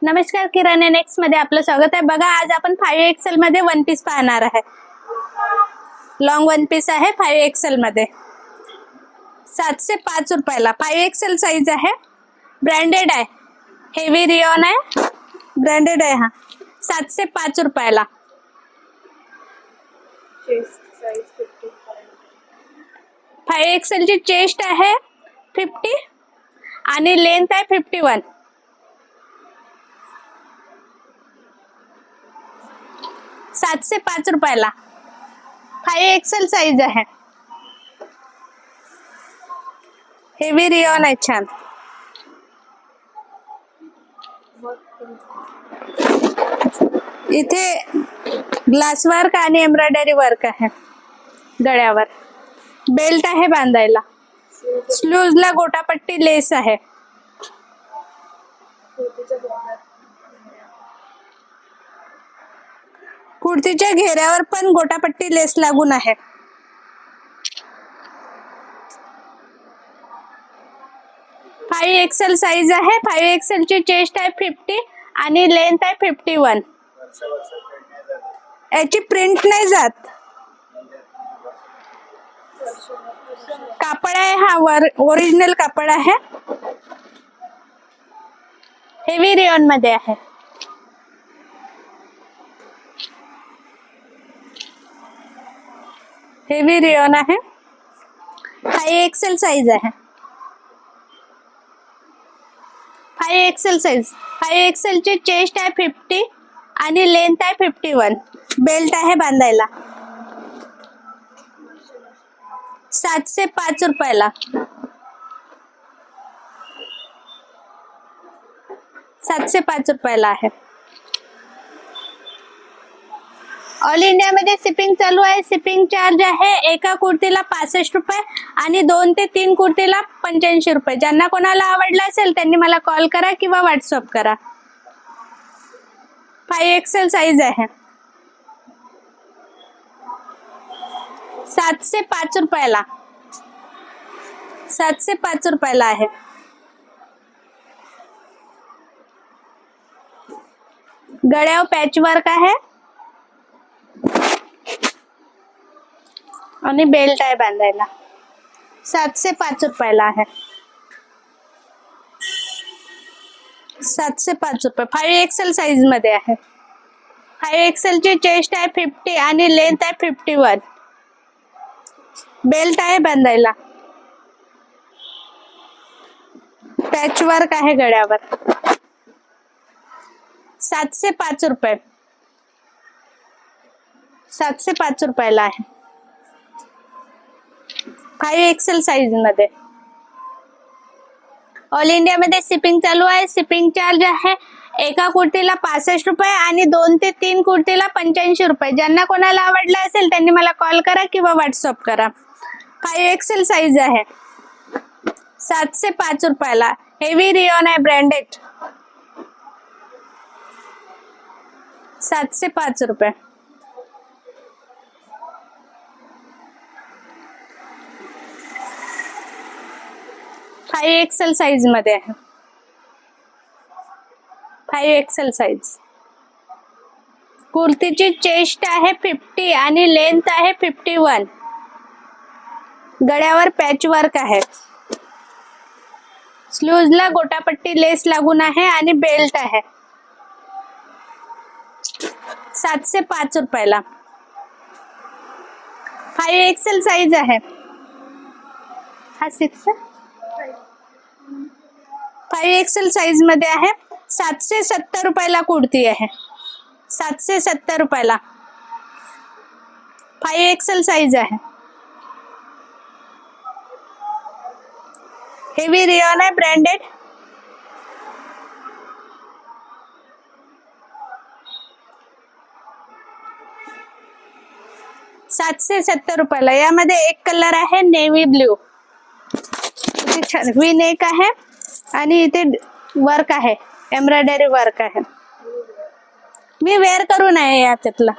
नमस्कार, किराणा नेक्स्ट मध्ये आपलं स्वागत आहे। बघा, आज आपण 5XL मध्ये वन पीस पाहणार आहे। लॉंग वन पीस आहे 5XL मध्ये 705 रुपयाला। 5XL साइज आहे, ब्रँडेड आहे, हेवी रियॉन आहे, ब्रँडेड आहे हा। 705 रुपयाला। 5XL ची चेस्ट आहे 50 आणि लेंथ आहे 51। 705 रुपयाला 5XL साइज आहे, हेवी रियॉन आहे, छान। इथे ग्लास वर्क आणि एम्ब्रॉयडरी वर्क आहे गळ्यावर। बेल्ट आहे बांधायला, स्लीव्हजला गोटापट्टी लेस आहे। कुर्तीच्या घेऱ्यावर पण गोटापट्टी लेस लागून आहे। फाइव एक्सेल साइज आहे। 5XL ची चेस्ट आहे 50 आणि लेंथ आहे 51। याची प्रिंट नाही जात, कापड आहे हा ओरिजिनल कापड आहे, हेवी रियॉन मध्ये आहे। हेवी रियॉन आहे, 5XL साइज आहे। 5XL size. 5XL ची चेस्ट आहे 50 आणि लेंथ आहे 51। बेल्ट आहे बांधायला। 705 रुपयाला। 705 रुपयाला आहे। ऑल इंडिया मध्ये शिपिंग चालू आहे। शिपिंग चार्ज आहे एका कुर्तीला 65 रुपये आणि 2 ते 3 कुर्तीला 85 रुपये। ज्यांना कोणाला आवडला असेल त्यांनी मला कॉल करा किंवा व्हॉट्सअप करा। 5XL साइज आहे, 705 रुपयाला। 705 रुपयाला आहे। गळ्यावर पॅच वर्क आहे आणि बेल्ट आहे बांधायला। 705 रुपयाला आहे। 705 रुपये। 5XL साइज मध्ये आहे। 5XL ची चेस्ट आहे 50 आणि लेंथ आहे 51। बेल्ट आहे बांधायला। पॅच वर्क आहे गळ्यावर। 705 रुपये। 705 रुपयाला आहे। 5XL साइज मध्ये। ऑल इंडिया मध्ये शिपिंग चालू आहे। शिपिंग चार्ज आहे एका कुर्तीला 65 रुपये आणि 2 ते 3 कुर्तीला 85 रुपये। ज्यांना कोणाला आवडला असेल त्यांनी मला कॉल करा किंवा व्हॉट्सअप करा। 5XL साइज आहे, 705 रुपयाला। हेवी रियॉन आहे, ब्रँडेड। 705 रुपये। फाइव एक्सेल साइज मध्ये आहे। 5XL size. कुर्तीची चेस्ट आहे 50 आणि लेंथ आहे 51। गळ्यावर पॅच वर्क आहे, स्लीव्हजला गोटापट्टी लेस लागून आहे आणि बेल्ट आहे। 705 रुपयाला। 5XL साइज आहे हा 6। 5XL साइज मध्ये आहे। 770 रुपयाला कुर्ती आहे। 770 रुपयाला। 5XL साइज आहे, हेवी रियॉन आहे, ब्रँडेड। ₹770 यामध्ये एक कलर आहे नेव्ही ब्ल्यू, छान वी नेक आहे आणि इथे वर्क आहे, एम्ब्रॉयडरी वर्क आहे। मी वेअर करून आहे याच्यातला।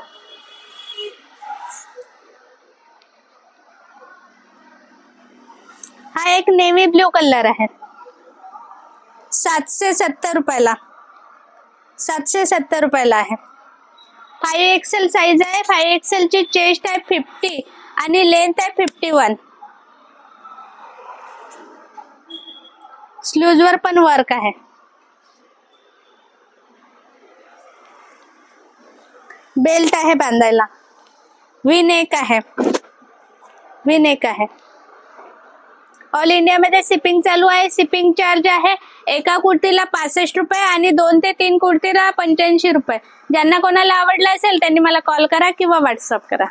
हा एक नेव्ही ब्ल्यू कलर आहे। 770 रुपयाला। 770 रुपयाला आहे. 5XL साईज आहे. 5XL ची चेस्ट आहे 50 आणि लेंथ आहे 51. स्लीव्ज वर पण वर्क आहे. बेल्ट आहे बांधायला. वी नेक आहे. वी नेक आहे. ऑल इंडिया मध्ये शिपिंग चालू आहे. शिपिंग चार्ज आहे एका कुर्तीला 65 रुपये आणि 2 ते 3 कुर्तीला 85 रुपये. ज्यांना कोणाला आवडलं असेल त्यांनी मला कॉल करा किंवा व्हॉट्सअप करा.